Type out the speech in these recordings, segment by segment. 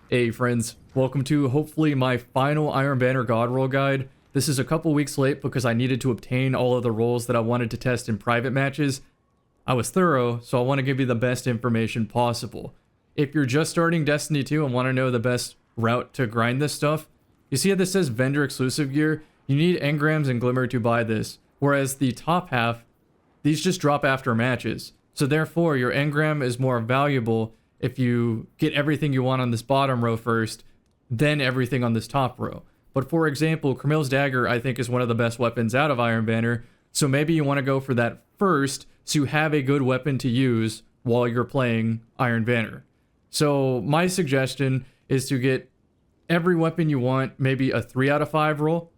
Hey friends, welcome to hopefully my final Iron Banner God roll guide. This is a couple weeks late because I needed to obtain all of the rolls that I wanted to test in private matches. I was thorough, so I want to give you the best information possible. If you're just starting Destiny 2 and want to know the best route to grind this stuff, you see how this says vendor exclusive gear? You need engrams and glimmer to buy this, whereas the top half, these just drop after matches. So therefore, your engram is more valuable if you get everything you want on this bottom row first, then everything on this top row. But for example, Crimil's Dagger I think is one of the best weapons out of Iron Banner, so maybe you want to go for that first so you have a good weapon to use while you're playing Iron Banner. So my suggestion is to get every weapon you want maybe a 3 out of 5 roll,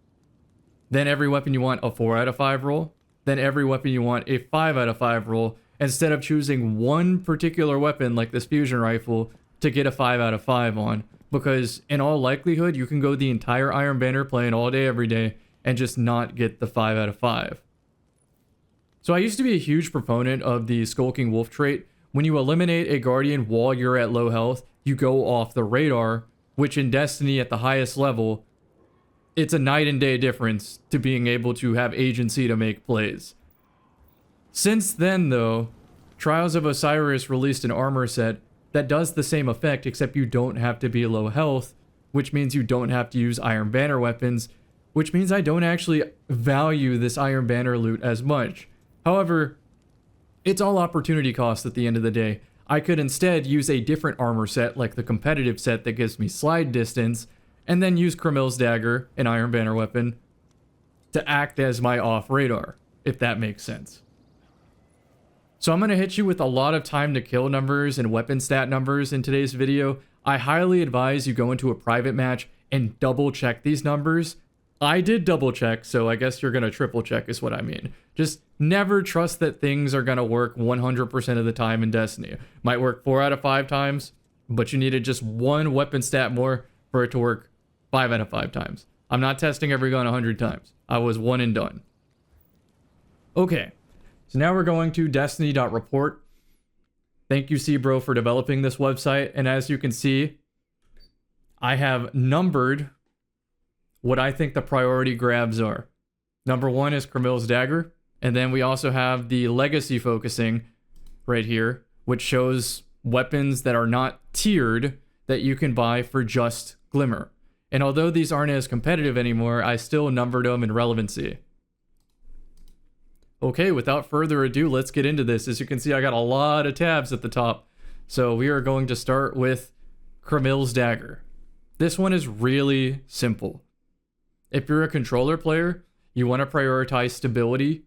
then every weapon you want a 4 out of 5 roll, then every weapon you want a 5 out of 5 roll, instead of choosing one particular weapon like this fusion rifle to get a 5 out of 5 on, because in all likelihood you can go the entire Iron Banner playing all day every day and just not get the 5 out of 5. So I used to be a huge proponent of the Skulking Wolf trait. When you eliminate a Guardian while you're at low health, you go off the radar, which in Destiny at the highest level, it's a night and day difference to being able to have agency to make plays. Since then, though, Trials of Osiris released an armor set that does the same effect, except you don't have to be low health, which means you don't have to use Iron Banner weapons, which means I don't actually value this Iron Banner loot as much. However, it's all opportunity cost at the end of the day. I could instead use a different armor set, like the competitive set that gives me slide distance, and then use Crimil's Dagger, an Iron Banner weapon, to act as my off-radar, if that makes sense. So I'm going to hit you with a lot of time to kill numbers and weapon stat numbers in today's video. I highly advise you go into a private match and double check these numbers. I did double check, so I guess you're going to triple check is what I mean. Just never trust that things are going to work 100% of the time in Destiny. Might work 4 out of 5 times, but you needed just one weapon stat more for it to work 5 out of 5 times. I'm not testing every gun 100 times. I was one and done. Okay. So now we're going to destiny.report. Thank you, Cbro, for developing this website. And as you can see, I have numbered what I think the priority grabs are. Number 1 is Crimil's Dagger. And then we also have the legacy focusing right here, which shows weapons that are not tiered that you can buy for just Glimmer. And although these aren't as competitive anymore, I still numbered them in relevancy. Okay, without further ado, let's get into this. As you can see, I got a lot of tabs at the top. So we are going to start with Crimil's Dagger. This one is really simple. If you're a controller player, you want to prioritize stability.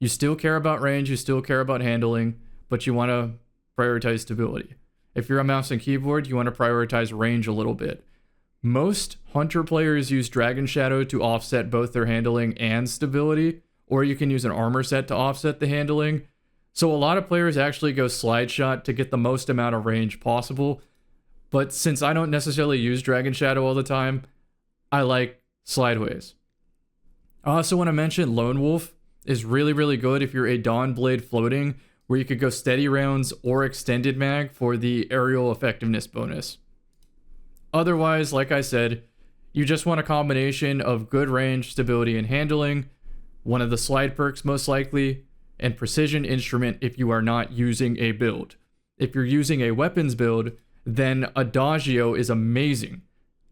You still care about range, you still care about handling, but you want to prioritize stability. If you're a mouse and keyboard, you want to prioritize range a little bit. Most Hunter players use Dragon Shadow to offset both their handling and stability, or you can use an armor set to offset the handling. So a lot of players actually go slide shot to get the most amount of range possible. But since I don't necessarily use Dragon Shadow all the time, I like slideways. I also want to mention Lone Wolf is really, really good if you're a Dawn Blade floating, where you could go steady rounds or extended mag for the aerial effectiveness bonus. Otherwise, like I said, you just want a combination of good range, stability, and handling, one of the slide perks most likely, and precision instrument if you are not using a build. If you're using a weapons build, then Adagio is amazing.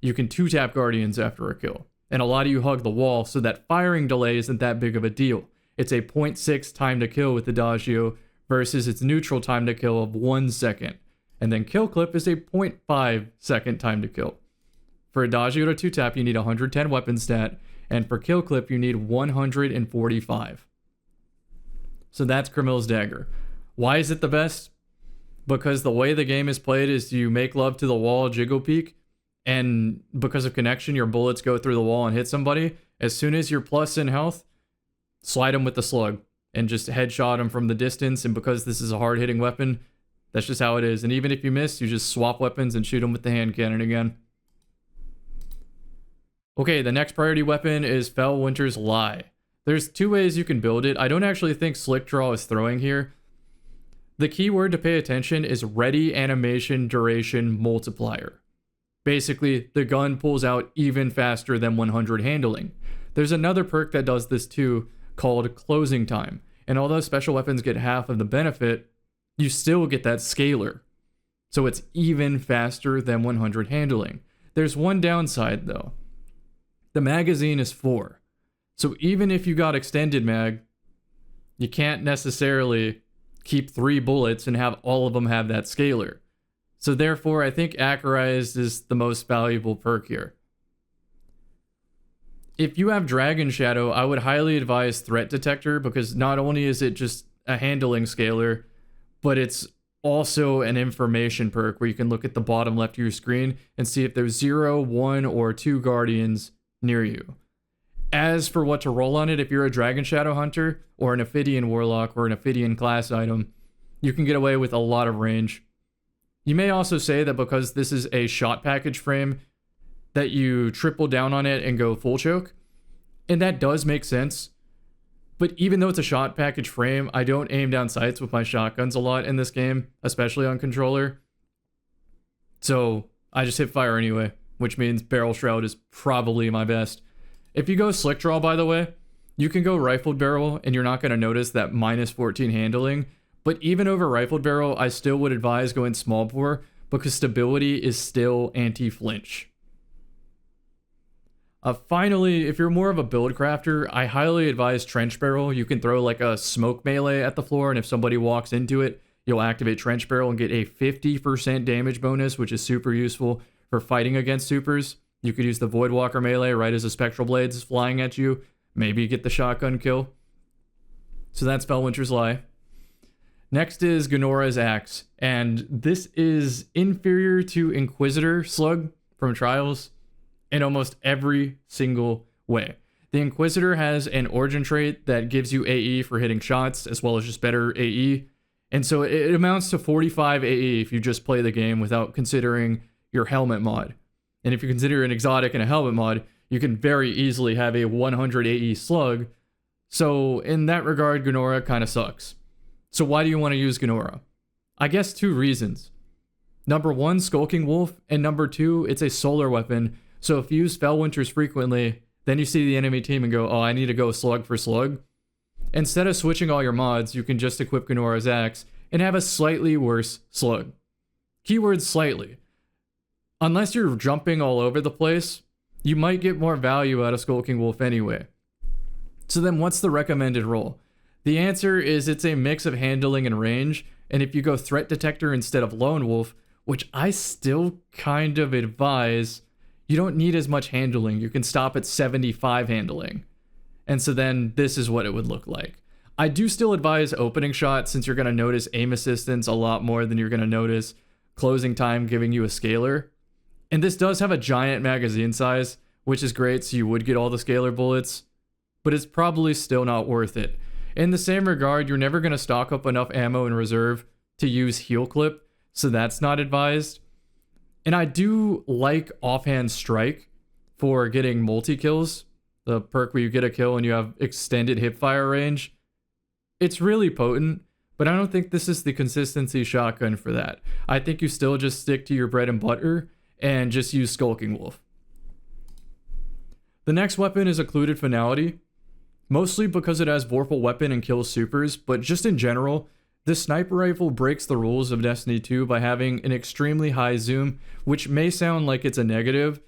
You can 2-tap Guardians after a kill, and a lot of you hug the wall, so that firing delay isn't that big of a deal. It's a 0.6 time to kill with Adagio versus its neutral time to kill of 1 second. And then kill clip is a 0.5 second time to kill. For Adagio to 2-tap, you need 110 weapon stat, and for kill clip, you need 145. So that's Crimil's Dagger. Why is it the best? Because the way the game is played is you make love to the wall, jiggle peek, and because of connection, your bullets go through the wall and hit somebody. As soon as you're plus in health, slide them with the slug and just headshot them from the distance. And because this is a hard-hitting weapon, that's just how it is. And even if you miss, you just swap weapons and shoot them with the hand cannon again. Okay, the next priority weapon is Felwinter's Lie. There's 2 ways you can build it. I don't actually think Slick Draw is throwing here. The key word to pay attention is Ready Animation Duration Multiplier. Basically, the gun pulls out even faster than 100 handling. There's another perk that does this too, called closing time. And although special weapons get half of the benefit, you still get that scaler. So it's even faster than 100 handling. There's one downside though. The magazine is 4. So even if you got extended mag, you can't necessarily keep 3 bullets and have all of them have that scaler. So therefore, I think Accurized is the most valuable perk here. If you have Dragon Shadow, I would highly advise Threat Detector, because not only is it just a handling scaler, but it's also an information perk where you can look at the bottom left of your screen and see if there's 0, 1, or 2 Guardians near you. As for what to roll on it, if you're a Dragon Shadow Hunter or an Ophidian Warlock or an Ophidian class item, you can get away with a lot of range. You may also say that because this is a shot package frame, that you triple down on it and go full choke. And that does make sense. But even though it's a shot package frame, I don't aim down sights with my shotguns a lot in this game, especially on controller. So I just hit fire anyway, which means Barrel Shroud is probably my best. If you go Slick Draw, by the way, you can go Rifled Barrel and you're not going to notice that minus 14 handling. But even over Rifled Barrel, I still would advise going Small Bore because stability is still anti-flinch. Finally, if you're more of a build crafter, I highly advise Trench Barrel. You can throw like a smoke melee at the floor, and if somebody walks into it, you'll activate Trench Barrel and get a 50% damage bonus, which is super useful for fighting against supers. You could use the Voidwalker melee right as the Spectral Blades is flying at you. Maybe get the shotgun kill. So that's Felwinter's Lie. Next is Gunnora's Axe, and this is inferior to Inquisitor Slug from Trials in almost every single way. The Inquisitor has an origin trait that gives you AE for hitting shots, as well as just better AE. And so it amounts to 45 AE if you just play the game without considering your helmet mod. And if you consider an exotic and a helmet mod, you can very easily have a 100 AE slug. So in that regard, Gunnora kind of sucks. So why do you want to use Gunnora? I guess 2 reasons. Number 1, Skulking Wolf, and number 2, it's a solar weapon. So if you use Felwinters frequently, then you see the enemy team and go, oh, I need to go slug for slug. Instead of switching all your mods, you can just equip Gunnora's Axe and have a slightly worse slug. Keyword slightly. Unless you're jumping all over the place, you might get more value out of Skulking Wolf anyway. So then what's the recommended roll? The answer is it's a mix of handling and range, and if you go Threat Detector instead of Lone Wolf, which I still kind of advise, you don't need as much handling. You can stop at 75 handling. And so then this is what it would look like. I do still advise opening shot, since you're going to notice aim assistance a lot more than you're going to notice closing time giving you a scaler. And this does have a giant magazine size, which is great, so you would get all the scalar bullets, but it's probably still not worth it. In the same regard, you're never going to stock up enough ammo in reserve to use heal clip, so that's not advised. And I do like Offhand Strike for getting multi-kills, the perk where you get a kill and you have extended hipfire range. It's really potent, but I don't think this is the consistency shotgun for that. I think you still just stick to your bread and butter and just use Skulking Wolf. The next weapon is Occluded Finality, mostly because it has Vorpal Weapon and kills supers, but just in general, this sniper rifle breaks the rules of Destiny 2 by having an extremely high zoom, which may sound like it's a negative,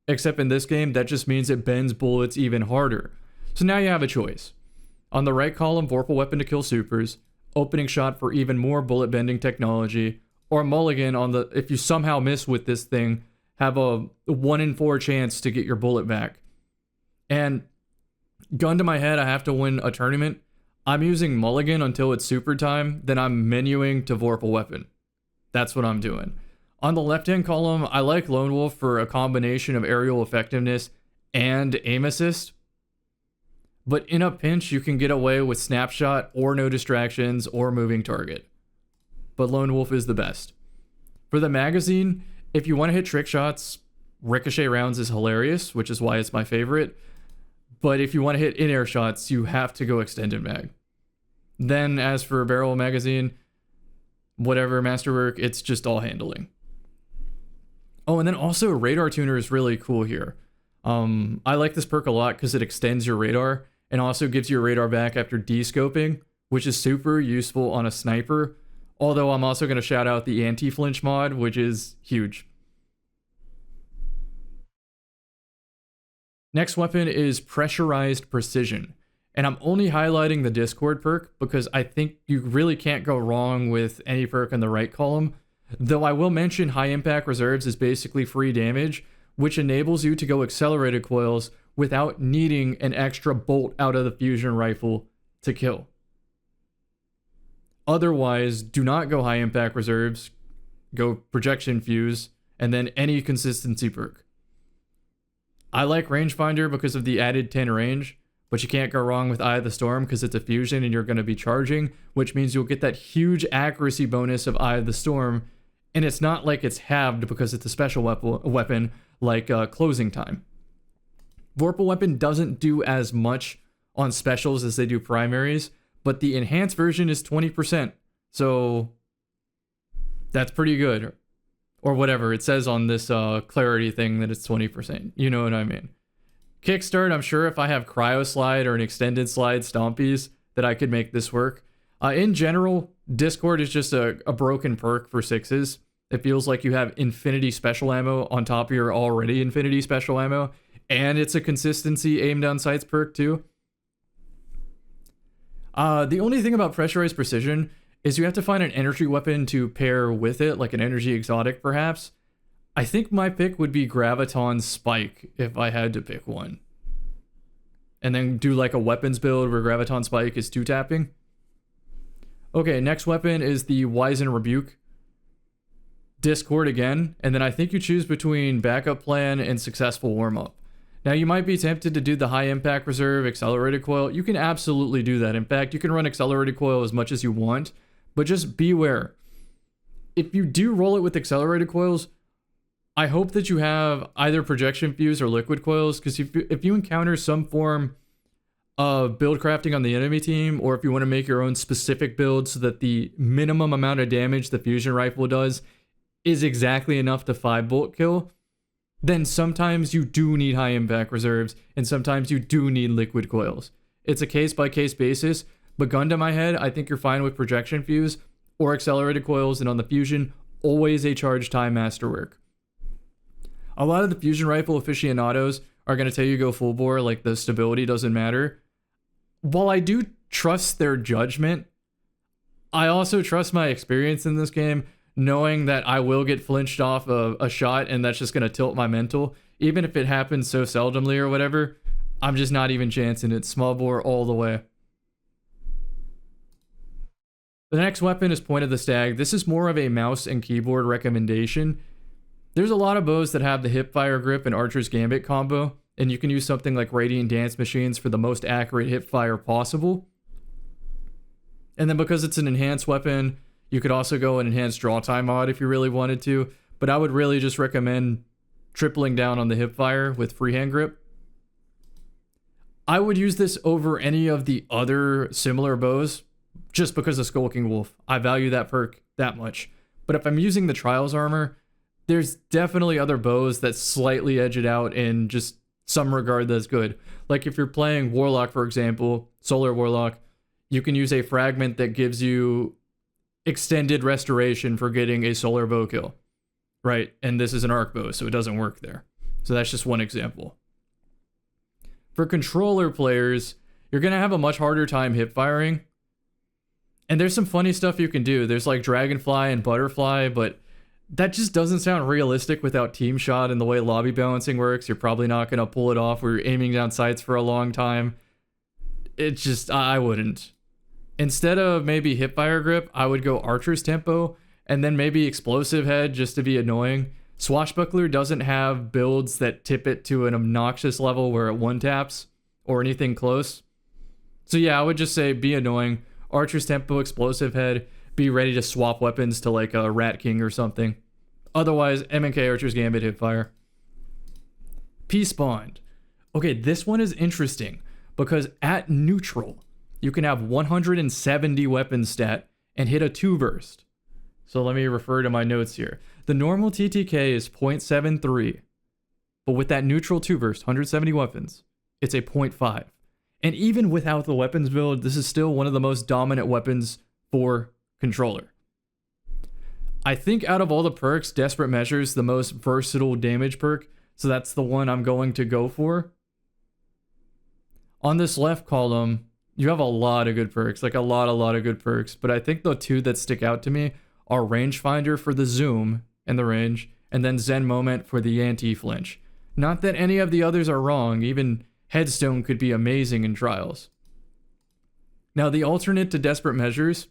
except in this game, that just means it bends bullets even harder. So now you have a choice. On the right column, Vorpal Weapon to kill supers, opening shot for even more bullet bending technology, or mulligan on the, if you somehow miss with this thing, have a 1 in 4 chance to get your bullet back. And gun to my head, I have to win a tournament. I'm using mulligan until it's super time, then I'm menuing to Vorpal Weapon. That's what I'm doing. On the left-hand column, I like Lone Wolf for a combination of aerial effectiveness and aim assist. But in a pinch, you can get away with Snapshot or No Distractions or Moving Target. But Lone Wolf is the best. For the magazine, if you want to hit trick shots, Ricochet rounds is hilarious, which is why it's my favorite. But if you want to hit in-air shots, you have to go extended mag. Then as for barrel magazine, whatever masterwork, it's just all handling. Oh, and then also radar tuner is really cool here. I like this perk a lot because it extends your radar and also gives your radar back after descoping, which is super useful on a sniper. Although I'm also going to shout out the anti-flinch mod, which is huge. Next weapon is Pressurized Precision. And I'm only highlighting the Discord perk because I think you really can't go wrong with any perk in the right column. Though I will mention High Impact Reserves is basically free damage, which enables you to go accelerated coils without needing an extra bolt out of the fusion rifle to kill. Otherwise, do not go High Impact Reserves, go Projection Fuse, and then any consistency perk. I like Rangefinder because of the added 10 range, but you can't go wrong with Eye of the Storm because it's a fusion and you're going to be charging, which means you'll get that huge accuracy bonus of Eye of the Storm, and it's not like it's halved because it's a special weapon like Closing Time. Vorpal Weapon doesn't do as much on specials as they do primaries, but the enhanced version is 20%, so that's pretty good. Or whatever, it says on this clarity thing that it's 20%. You know what I mean. Kickstart, I'm sure if I have Cryo Slide or an Extended Slide Stompies that I could make this work. In general, Discord is just a broken perk for 6s. It feels like you have infinity special ammo on top of your already infinity special ammo, and it's a consistency aim down sights perk too. The only thing about Pressurized Precision is you have to find an energy weapon to pair with it, like an energy exotic perhaps. I think my pick would be Graviton Spike if I had to pick one. And then do like a weapons build where Graviton Spike is 2-tapping. Okay, next weapon is the Wizened Rebuke. Discord again, and then I think you choose between Backup Plan and Successful Warm-Up. Now you might be tempted to do the High Impact Reserve Accelerated Coil. You can absolutely do that. In fact, you can run Accelerated Coil as much as you want, but just beware. If you do roll it with Accelerated Coils, I hope that you have either Projection Fuse or Liquid Coils, because if you encounter some form of build crafting on the enemy team, or if you want to make your own specific build so that the minimum amount of damage the fusion rifle does is exactly enough to 5-bolt kill, then sometimes you do need High Impact Reserves, and sometimes you do need Liquid Coils. It's a case-by-case basis, but gun to my head, I think you're fine with Projection Fuse or Accelerated Coils, and on the Fusion, always a Charge Time Masterwork. A lot of the Fusion Rifle aficionados are going to tell you go full bore, like the stability doesn't matter. While I do trust their judgment, I also trust my experience in this game, knowing that I will get flinched off a shot and that's just going to tilt my mental. Even if it happens so seldomly or whatever, I'm just not even chancing it. Small bore all the way. The next weapon is Point of the Stag. This is more of a mouse and keyboard recommendation. There's a lot of bows that have the hipfire grip and Archer's Gambit combo, and you can use something like Radiant Dance Machines for the most accurate hipfire possible. And then because it's an enhanced weapon, you could also go an enhanced draw time mod if you really wanted to, but I would really just recommend tripling down on the hipfire with freehand grip. I would use this over any of the other similar bows just because of Skulking Wolf. I value that perk that much. But if I'm using the Trials armor, there's definitely other bows that slightly edge it out in just some regard that's good. Like if you're playing Warlock, for example, Solar Warlock, you can use a fragment that gives you extended restoration for getting a solar bow kill, right? And this is an arc bow, so it doesn't work there. So that's just one example. For controller players, you're going to have a much harder time hip firing. And there's some funny stuff you can do. There's like Dragonfly and Butterfly, but that just doesn't sound realistic without team shot and the way lobby balancing works. You're probably not going to pull it off where you're aiming down sights for a long time. It just, I wouldn't. Instead of maybe hipfire grip, I would go Archer's Tempo and then maybe Explosive Head just to be annoying. Swashbuckler doesn't have builds that tip it to an obnoxious level where it one-taps or anything close. So yeah, I would just say be annoying. Archer's Tempo, Explosive Head, be ready to swap weapons to like a Rat King or something. Otherwise, M&K Archer's Gambit hipfire. Peacebond. Okay, this one is interesting because at neutral, you can have 170 weapon stat and hit a 2 burst. So let me refer to my notes here. The normal TTK is 0.73, but with that neutral 2 burst, 170 weapons, it's a 0.5. And even without the weapons build, this is still one of the most dominant weapons for controller. I think out of all the perks, Desperate Measures the most versatile damage perk, so that's the one I'm going to go for. On this left column, you have a lot of good perks, like a lot of good perks, but I think the two that stick out to me are Rangefinder for the zoom and the range, and then Zen Moment for the anti-flinch. Not that any of the others are wrong, even Headstone could be amazing in Trials. Now the alternate to Desperate Measures,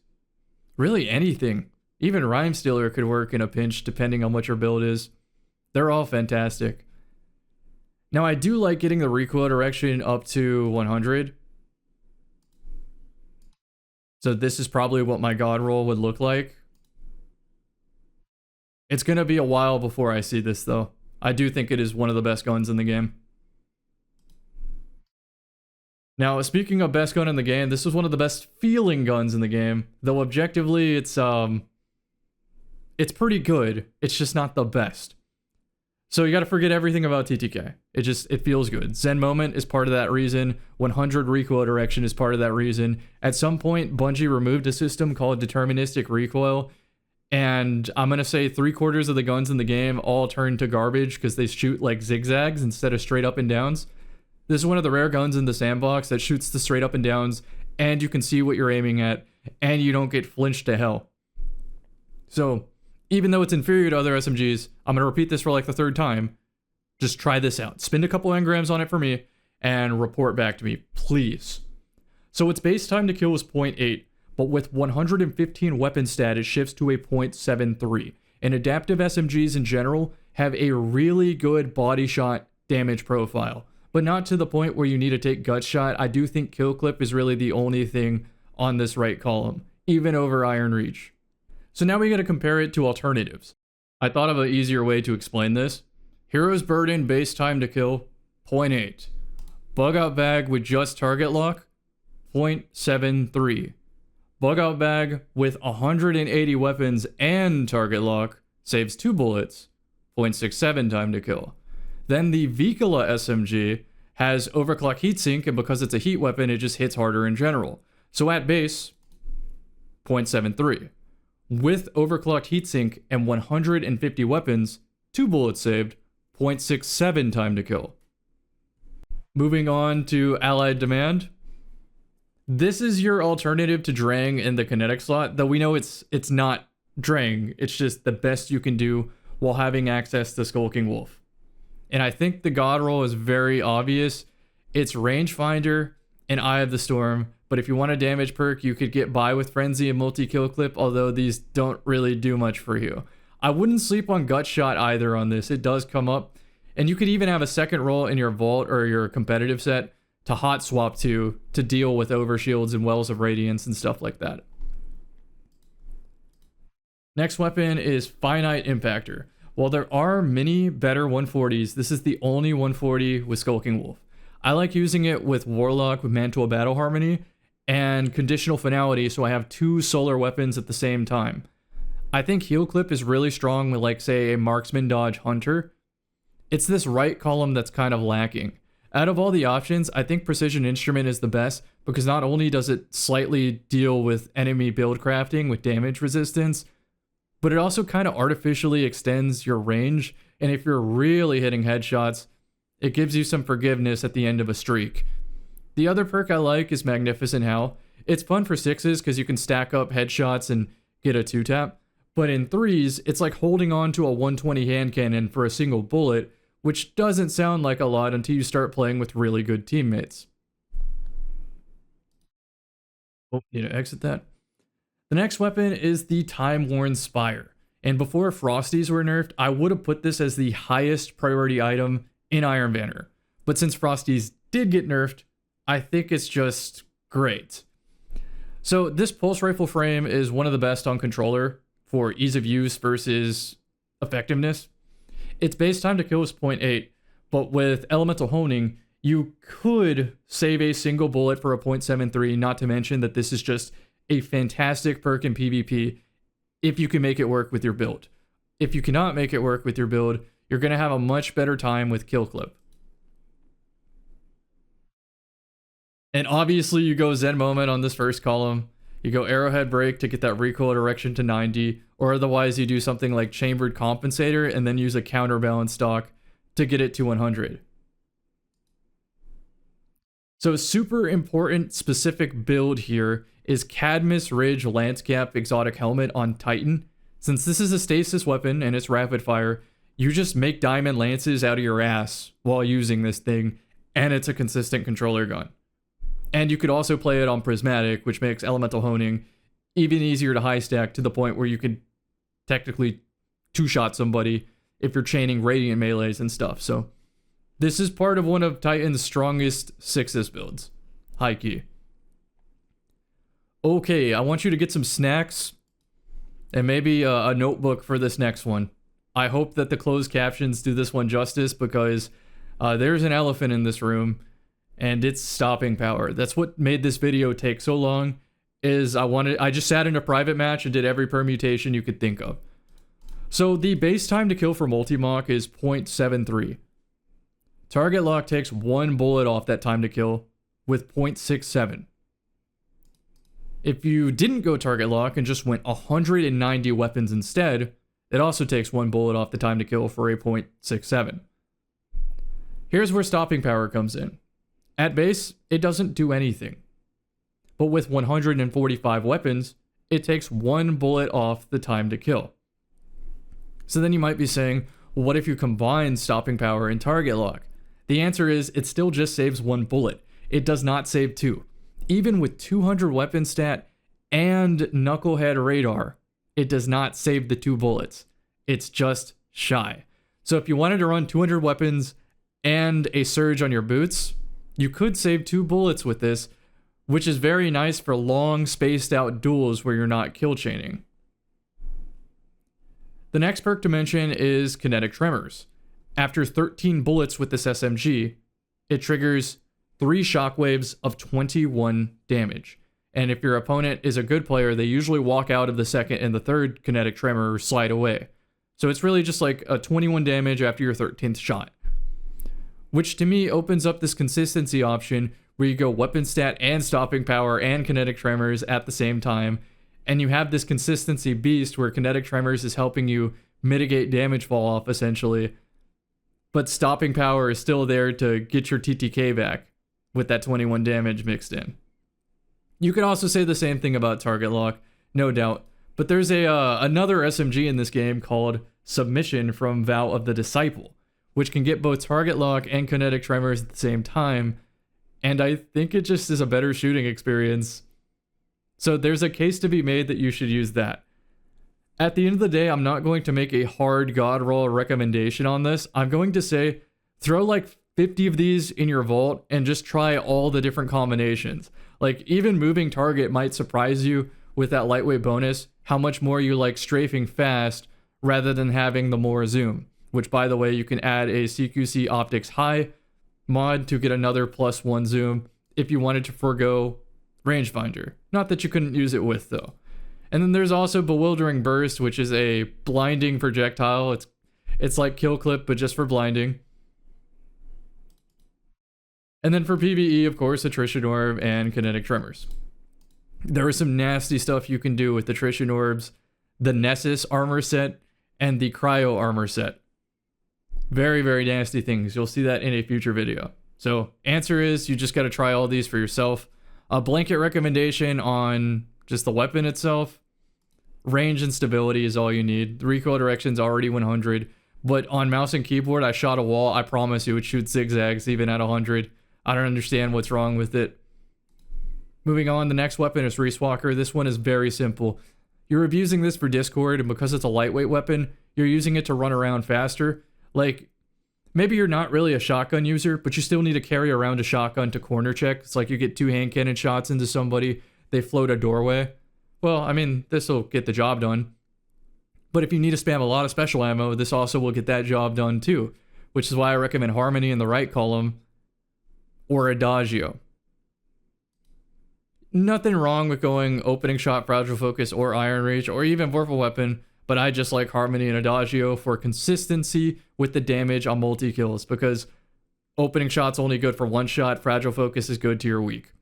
really anything. Even Rhyme Stealer could work in a pinch depending on what your build is. They're all fantastic. Now I do like getting the recoil direction up to 100. So this is probably what my God roll would look like. It's going to be a while before I see this though. I do think it is one of the best guns in the game. Now, speaking of best gun in the game, this is one of the best feeling guns in the game. Though objectively, it's pretty good. It's just not the best. So you got to forget everything about TTK. It feels good. Zen Moment is part of that reason. 100 recoil direction is part of that reason. At some point, Bungie removed a system called deterministic recoil. And I'm going to say 3/4 of the guns in the game all turn to garbage because they shoot like zigzags instead of straight up and downs. This is one of the rare guns in the sandbox that shoots the straight up and downs, and you can see what you're aiming at, and you don't get flinched to hell. So, even though it's inferior to other SMGs, I'm going to repeat this for like the 3rd time. Just try this out. Spend a couple engrams on it for me, and report back to me, please. So its base time to kill is 0.8, but with 115 weapon stat, it shifts to a 0.73. And adaptive SMGs in general have a really good body shot damage profile, but not to the point where you need to take gut shot. I do think kill clip is really the only thing on this right column, even over Iron Reach. So now we got to compare it to alternatives. I thought of an easier way to explain this. Hero's Burden base time to kill, 0.8. Bug Out Bag with just target lock, 0.73. Bug Out Bag with 180 weapons and target lock saves 2 bullets, 0.67 time to kill. Then the Vicola SMG has overclock heatsink, and because it's a heat weapon, it just hits harder in general. So at base, 0.73. With overclocked heatsink and 150 weapons, 2 bullets saved, 0.67 time to kill. Moving on to Allied Demand. This is your alternative to Drang in the kinetic slot, though we know it's not Drang, it's just the best you can do while having access to Skulking Wolf. And I think the God roll is very obvious. It's Rangefinder and Eye of the Storm, but if you want a damage perk, you could get by with Frenzy and Multi-Kill Clip, although these don't really do much for you. I wouldn't sleep on Gut Shot either on this. It does come up, and you could even have a second roll in your Vault or your competitive set to hot swap to deal with Overshields and Wells of Radiance and stuff like that. Next weapon is Finite Impactor. While there are many better 140s, this is the only 140 with Skulking Wolf. I like using it with Warlock with Mantle of Battle Harmony and Conditional Finality, so I have 2 solar weapons at the same time. I think Heal Clip is really strong with, like, say, a Marksman Dodge Hunter. It's this right column that's kind of lacking. Out of all the options, I think Precision Instrument is the best because not only does it slightly deal with enemy build crafting with damage resistance, but it also kind of artificially extends your range, and if you're really hitting headshots, it gives you some forgiveness at the end of a streak. The other perk I like is Magnificent Howl. It's fun for 6s because you can stack up headshots and get a 2-tap, but in 3s, it's like holding on to a 120 hand cannon for a single bullet, which doesn't sound like a lot until you start playing with really good teammates. Oh, need to exit that. The next weapon is the Time-Worn Spire. And before Frosties were nerfed, I would have put this as the highest priority item in Iron Banner. But since Frosties did get nerfed, I think it's just great. So this pulse rifle frame is one of the best on controller for ease of use versus effectiveness. Its base time to kill is 0.8, but with elemental honing, you could save a single bullet for a 0.73, not to mention that this is just a fantastic perk in PvP if you can make it work with your build. if you cannot make it work with your build, you're going to have a much better time with kill clip. And obviously you go Zen Moment on this first column. You go Arrowhead Break to get that recoil direction to 90, or otherwise you do something like Chambered Compensator and then use a counterbalance stock to get it to 100. So a super important specific build here is Cadmus Ridge Lancecap Exotic Helmet on Titan. Since this is a stasis weapon and it's rapid fire, you just make diamond lances out of your ass while using this thing, and it's a consistent controller gun. And you could also play it on Prismatic, which makes elemental honing even easier to high stack to the point where you could technically two-shot somebody if you're chaining radiant melees and stuff. So this is part of one of Titan's strongest 6th builds. High key. Okay, I want you to get some snacks and maybe a notebook for this next one. I hope that the closed captions do this one justice, because there's an elephant in this room and it's stopping power. That's what made this video take so long, is I just sat in a private match and did every permutation you could think of. So the base time to kill for Multimach is 0.73. Target lock takes 1 bullet off that time to kill with 0.67. If you didn't go target lock and just went 190 weapons instead, it also takes 1 bullet off the time to kill for a 0.67. Here's where stopping power comes in. At base, it doesn't do anything. But with 145 weapons, it takes 1 bullet off the time to kill. So then you might be saying, well, what if you combine stopping power and target lock? The answer is, it still just saves 1 bullet. It does not save 2. Even with 200 weapon stat and knucklehead radar, it does not save the 2 bullets. It's just shy. So if you wanted to run 200 weapons and a surge on your boots, you could save 2 bullets with this, which is very nice for long spaced out duels where you're not kill chaining. The next perk to mention is Kinetic Tremors. After 13 bullets with this SMG, it triggers 3 shockwaves of 21 damage. And if your opponent is a good player, they usually walk out of the second and the third Kinetic Tremor or slide away. So it's really just like a 21 damage after your 13th shot. Which to me opens up this consistency option where you go weapon stat and stopping power and Kinetic Tremors at the same time. And you have this consistency beast where Kinetic Tremors is helping you mitigate damage fall off essentially. But stopping power is still there to get your TTK back with that 21 damage mixed in. You could also say the same thing about target lock, no doubt. But there's another SMG in this game called Submission from Vow of the Disciple, which can get both target lock and Kinetic Tremors at the same time. And I think it just is a better shooting experience. So there's a case to be made that you should use that. At the end of the day, I'm not going to make a hard god roll recommendation on this. I'm going to say, throw like 50 of these in your vault and just try all the different combinations. Like, even moving target might surprise you with that lightweight bonus, how much more you like strafing fast rather than having the more zoom. Which, by the way, you can add a CQC Optics High mod to get another +1 zoom if you wanted to forego rangefinder. Not that you couldn't use it with, though. And then there's also Bewildering Burst, which is a blinding projectile. It's like Kill Clip, but just for blinding. And then for PvE, of course, Attrition Orb and Kinetic Tremors. There is some nasty stuff you can do with Attrition Orbs, the Nessus armor set, and the Cryo armor set. Very, very nasty things. You'll see that in a future video. So, answer is, you just got to try all these for yourself. A blanket recommendation on just the weapon itself. Range and stability is all you need. The recoil direction's already 100. But on mouse and keyboard, I shot a wall. I promise you it shoots zigzags even at 100. I don't understand what's wrong with it. Moving on, the next weapon is Riiswalker. This one is very simple. You're abusing this for Discord, and because it's a lightweight weapon, you're using it to run around faster. Like, maybe you're not really a shotgun user, but you still need to carry around a shotgun to corner check. It's like you get 2 hand cannon shots into somebody, they float a doorway. Well, I mean, this will get the job done. But if you need to spam a lot of special ammo, this also will get that job done too. Which is why I recommend Harmony in the right column, or Adagio. Nothing wrong with going opening shot, fragile focus, or iron reach, or even Vorpal weapon, but I just like Harmony and Adagio for consistency with the damage on multi-kills, because opening shot's only good for one shot, Fragile Focus is good to your weak.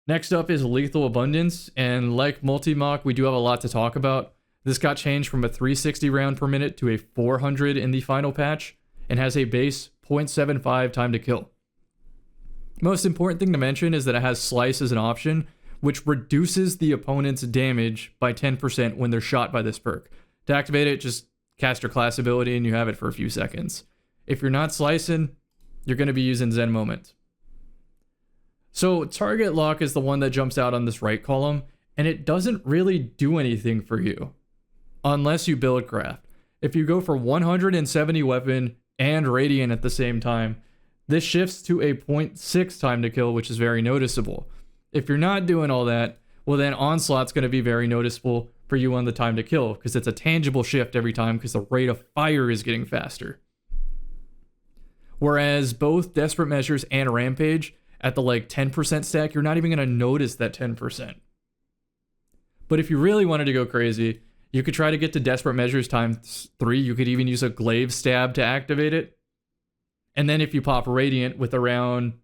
Next up is Lethal Abundance, and like Multimach, we do have a lot to talk about. This got changed from a 360 round per minute to a 400 in the final patch, and has a base 0.75 time to kill. Most important thing to mention is that it has Slice as an option, which reduces the opponent's damage by 10% when they're shot by this perk. To activate it, just cast your class ability and you have it for a few seconds. If you're not slicing, you're going to be using Zen Moment. So target lock is the one that jumps out on this right column, and it doesn't really do anything for you unless you build craft. If you go for 170 weapon and radiant at the same time, this shifts to a 0.6 time to kill, which is very noticeable. If you're not doing all that, well then onslaught's going to be very noticeable for you on the time to kill, because it's a tangible shift every time because the rate of fire is getting faster. Whereas both Desperate Measures and Rampage at the like 10% stack, you're not even going to notice that 10%. But if you really wanted to go crazy, you could try to get to Desperate Measures times 3. You could even use a Glaive Stab to activate it. And then if you pop Radiant with around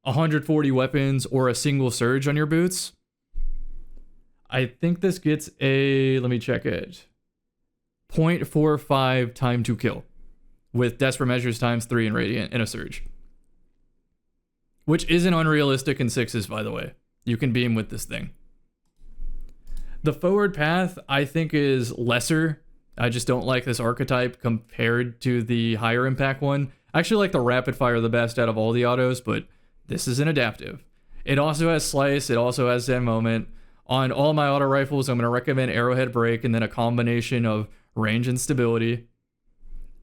140 weapons or a single Surge on your boots, I think this gets a, let me check it, 0.45 time to kill with Desperate Measures times 3 and Radiant and a Surge. Which isn't unrealistic in 6s, by the way. You can beam with this thing. The forward path, I think, is lesser. I just don't like this archetype compared to the higher impact one. I actually like the rapid fire the best out of all the autos, but this is an adaptive. It also has Slice, it also has Zen Moment. On all my auto rifles, I'm going to recommend Arrowhead Break and then a combination of range and stability.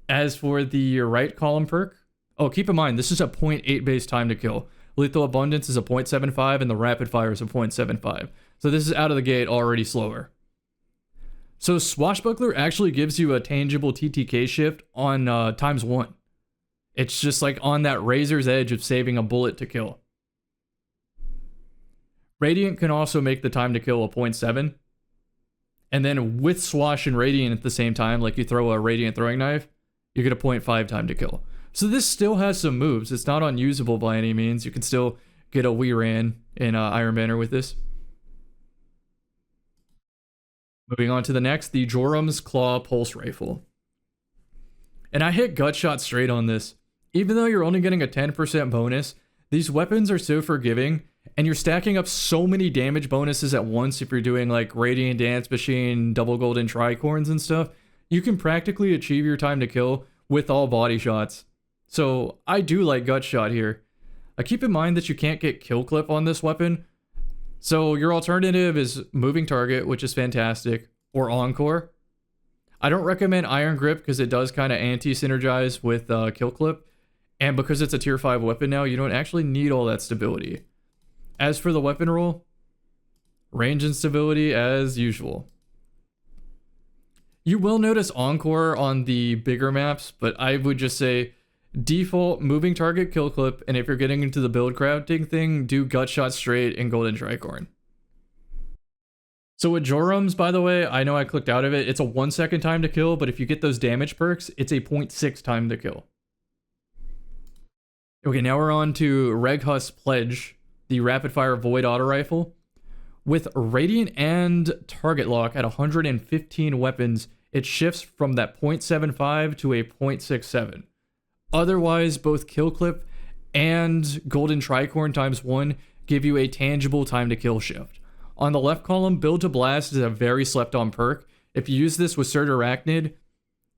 As for the right column perk, oh, keep in mind, this is a 0.8 base time to kill. Lethal Abundance is a 0.75 and the rapid fire is a 0.75. So this is out of the gate already slower. So Swashbuckler actually gives you a tangible TTK shift on times 1. It's just like on that razor's edge of saving a bullet to kill. Radiant can also make the time to kill a 0.7. And then with Swash and Radiant at the same time, like you throw a Radiant throwing knife, you get a 0.5 time to kill. So this still has some moves. It's not unusable by any means. You can still get a Wee Ran in Iron Banner with this. Moving on to the next, the Jorum's Claw Pulse Rifle. And I hit gut shot straight on this. Even though you're only getting a 10% bonus, these weapons are so forgiving, and you're stacking up so many damage bonuses at once if you're doing like Radiant Dance Machine, Double Golden Tricorns and stuff. You can practically achieve your time to kill with all body shots. So I do like gut shot here. Keep in mind that you can't get kill clip on this weapon. So your alternative is moving target, which is fantastic, or encore. I don't recommend Iron Grip because it does kind of anti-synergize with kill clip. And because it's a tier 5 weapon now, you don't actually need all that stability. As for the weapon roll, range and stability as usual. You will notice encore on the bigger maps, but I would just say default moving target kill clip, and if you're getting into the build crafting thing, do gut shot straight and golden tricorn. So with Jorum's, by the way, I know I clicked out of it, it's a 1 second time to kill, but if you get those damage perks, it's a 0.6 time to kill. Okay, now we're on to Reghus Pledge, the rapid fire void auto rifle. With Radiant and Target Lock at 115 weapons, it shifts from that 0.75 to a 0.67. Otherwise, both Kill Clip and Golden Tricorn times 1 give you a tangible time to kill shift. On the left column, Build to Blast is a very slept on perk. If you use this with Surge Arachnid,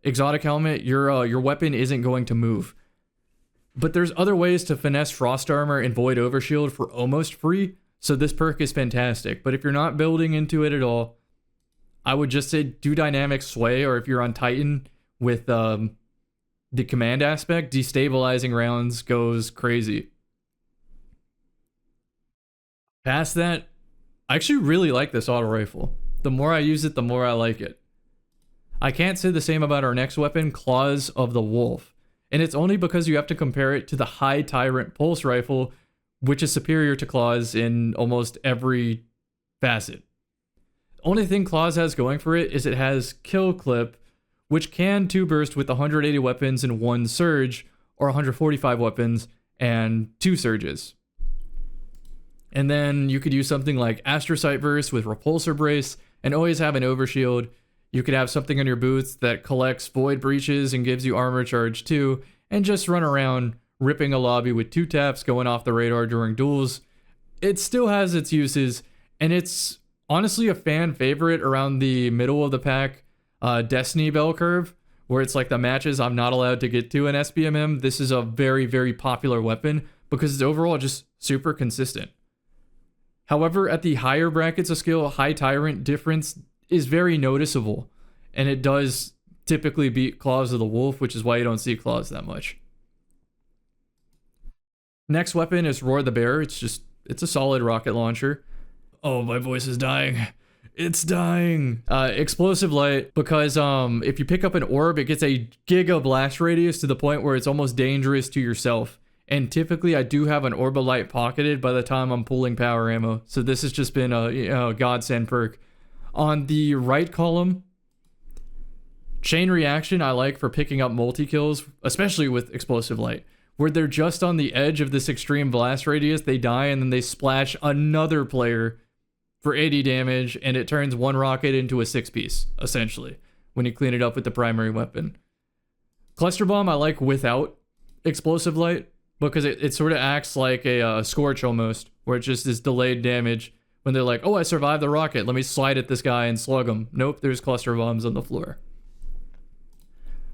Exotic Helmet, your weapon isn't going to move. But there's other ways to finesse Frost Armor and Void Overshield for almost free, so this perk is fantastic. But if you're not building into it at all, I would just say do Dynamic Sway, or if you're on Titan with the command aspect, destabilizing rounds goes crazy. Past that, I actually really like this auto rifle. The more I use it, the more I like it. I can't say the same about our next weapon, Claws of the Wolf. And it's only because you have to compare it to the High Tyrant Pulse Rifle, which is superior to Claws in almost every facet. Only thing Claws has going for it is it has Kill Clip, which can 2-burst with 180 weapons and 1 surge, or 145 weapons and 2 surges. And then you could use something like Astrocyte Burst with Repulsor Brace and always have an Overshield. You could have something on your boots that collects Void Breaches and gives you Armor Charge too, and just run around ripping a lobby with 2 taps going off the radar during duels. It still has its uses, and it's honestly a fan favorite around the middle of the pack Destiny bell curve, where it's like the matches I'm not allowed to get to in SBMM. This is a very, very popular weapon because it's overall just super consistent. However, at the higher brackets of skill, High Tyrant difference is very noticeable, and it does typically beat Claws of the Wolf, which is why you don't see Claws that much. Next weapon is Roar the Bear. It's a solid rocket launcher. Oh, my voice is dying. It's dying. Explosive Light, because if you pick up an orb, it gets a giga blast radius to the point where it's almost dangerous to yourself. And typically I do have an Orb of Light pocketed by the time I'm pulling power ammo. So this has just been a godsend perk. On the right column, Chain Reaction I like for picking up multi-kills, especially with Explosive Light, where they're just on the edge of this extreme blast radius, they die, and then they splash another player for 80 damage, and it turns one rocket into a 6-piece, essentially, when you clean it up with the primary weapon. Cluster Bomb I like without Explosive Light, because it sort of acts like a Scorch almost, where it just is delayed damage. When they're like, oh, I survived the rocket, let me slide at this guy and slug him. Nope, there's cluster bombs on the floor.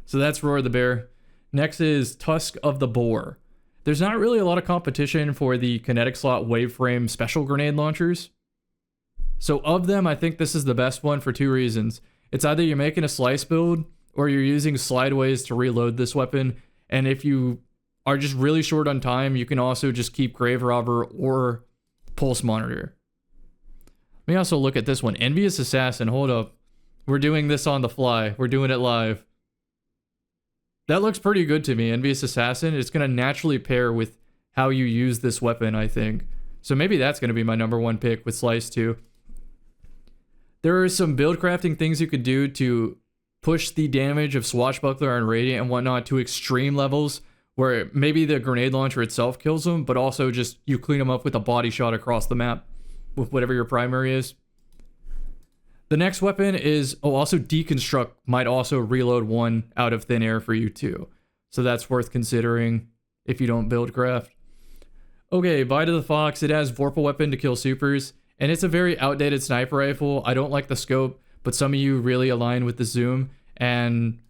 So that's Roar the Bear. Next is Tusk of the Boar. There's not really a lot of competition for the kinetic slot waveframe special grenade launchers. So of them, I think this is the best one for 2 reasons. It's either you're making a slice build, or you're using slideways to reload this weapon, and if you are just really short on time, you can also just keep Grave Robber or Pulse Monitor. Let me also look at this one. Envious Assassin, hold up. We're doing this on the fly. We're doing it live. That looks pretty good to me, Envious Assassin. It's going to naturally pair with how you use this weapon, I think. So maybe that's going to be my number 1 pick with Slice 2. There are some build crafting things you could do to push the damage of Swashbuckler and Radiant and whatnot to extreme levels, where maybe the grenade launcher itself kills them, but also just you clean them up with a body shot across the map with whatever your primary is. The next weapon is, also Deconstruct might also reload 1 out of thin air for you too. So that's worth considering if you don't build craft. Okay, Bite of the Fox. It has Vorpal Weapon to kill supers, and it's a very outdated sniper rifle. I don't like the scope, but some of you really align with the zoom, and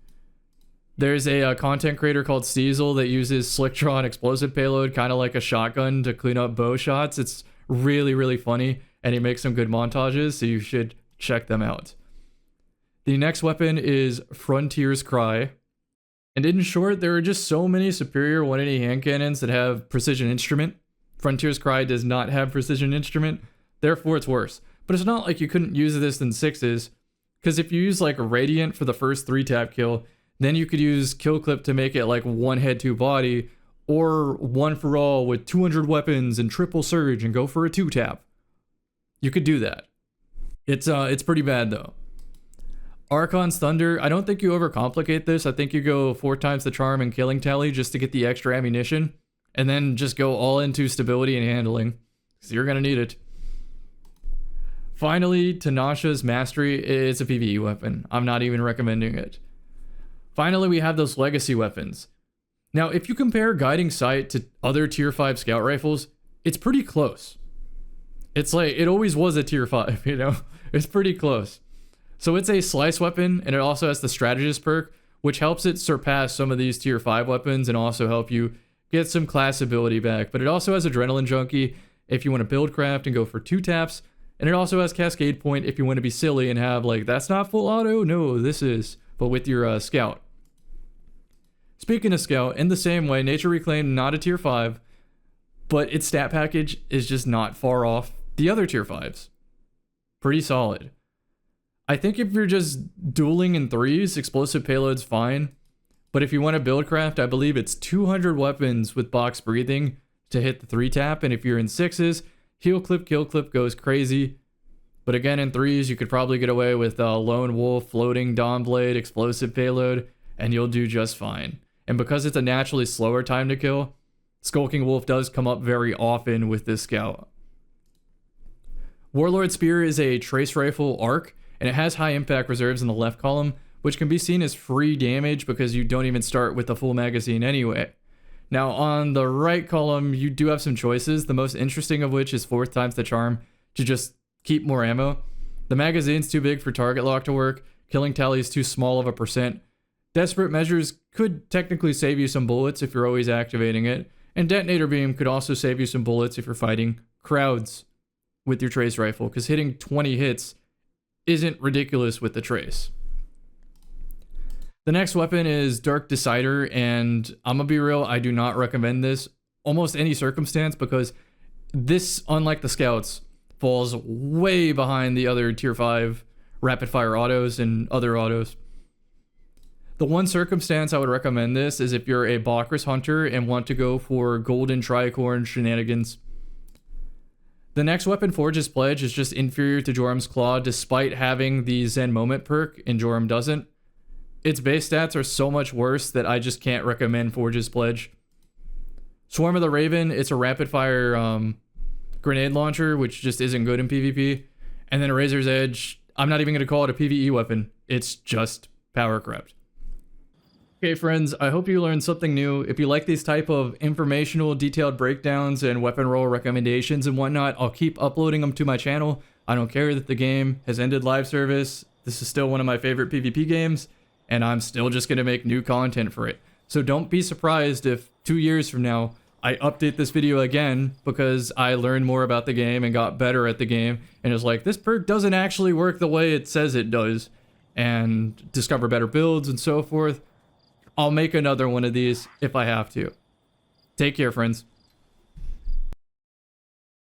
there's a content creator called Steezel that uses Slicktron explosive payload, kind of like a shotgun, to clean up bow shots. It's really, really funny, and he makes some good montages, so you should check them out. The next weapon is Frontier's Cry. And in short, there are just so many superior 180 hand cannons that have precision instrument. Frontier's Cry does not have precision instrument, therefore it's worse. But it's not like you couldn't use this in 6s, because if you use like a Radiant for the first 3-tap kill, then you could use Kill Clip to make it like 1 head 2 body, or 1 for all with 200 weapons and triple surge and go for a 2-tap. You could do that. It's pretty bad though. Archon's Thunder, I don't think you overcomplicate this. I think you go 4 times the charm and killing tally just to get the extra ammunition, and then just go all into stability and handling, because you're gonna need it. Finally, Tanasha's Mastery. It's a PvE weapon. I'm not even recommending it. Finally, we have those legacy weapons. Now, if you compare Guiding Sight to other tier 5 scout rifles, it's pretty close. It's like, it always was a tier 5, you know? It's pretty close. So it's a slice weapon, and it also has the strategist perk, which helps it surpass some of these tier 5 weapons and also help you get some class ability back. But it also has Adrenaline Junkie if you want to build craft and go for 2 taps. And it also has Cascade Point if you want to be silly and have like, that's not full auto, no, this is, but with your scout. Speaking of scout, in the same way, Nature Reclaimed, not a tier 5, but its stat package is just not far off the other tier 5s. Pretty solid. I think if you're just dueling in 3s, explosive payload's fine. But if you want to build craft, I believe it's 200 weapons with box breathing to hit the 3-tap. And if you're in 6s, heal clip, kill clip goes crazy. But again, in 3s, you could probably get away with Lone Wolf, Floating Dawn Blade, Explosive Payload, and you'll do just fine. And because it's a naturally slower time to kill, Skulking Wolf does come up very often with this scout. Warlord Spear is a trace rifle arc, and it has high impact reserves in the left column, which can be seen as free damage because you don't even start with the full magazine anyway. Now on the right column, you do have some choices, the most interesting of which is 4th times the charm to just keep more ammo. The magazine's too big for target lock to work, killing tally is too small of a percent. Desperate Measures could technically save you some bullets if you're always activating it, and Detonator Beam could also save you some bullets if you're fighting crowds with your trace rifle, because hitting 20 hits isn't ridiculous with the trace. The next weapon is Dark Decider, and I'm gonna be real, I do not recommend this almost any circumstance because this, unlike the scouts, falls way behind the other tier 5 rapid fire autos and other autos. The one circumstance I would recommend this is if you're a Bakris hunter and want to go for golden tricorn shenanigans. The next weapon, Forge's Pledge, is just inferior to Jorum's Claw despite having the Zen Moment perk, and Jorum doesn't. Its base stats are so much worse that I just can't recommend Forge's Pledge. Swarm of the Raven, it's a rapid fire grenade launcher, which just isn't good in PvP. And then Razor's Edge, I'm not even going to call it a PvE weapon. It's just power crept. Okay friends, I hope you learned something new. If you like these type of informational, detailed breakdowns and weapon roll recommendations and whatnot, I'll keep uploading them to my channel. I don't care that the game has ended live service. This is still one of my favorite PvP games, and I'm still just going to make new content for it. So don't be surprised if 2 years from now, I update this video again because I learned more about the game and got better at the game, and it's like, this perk doesn't actually work the way it says it does, and discover better builds and so forth. I'll make another one of these if I have to. Take care, friends.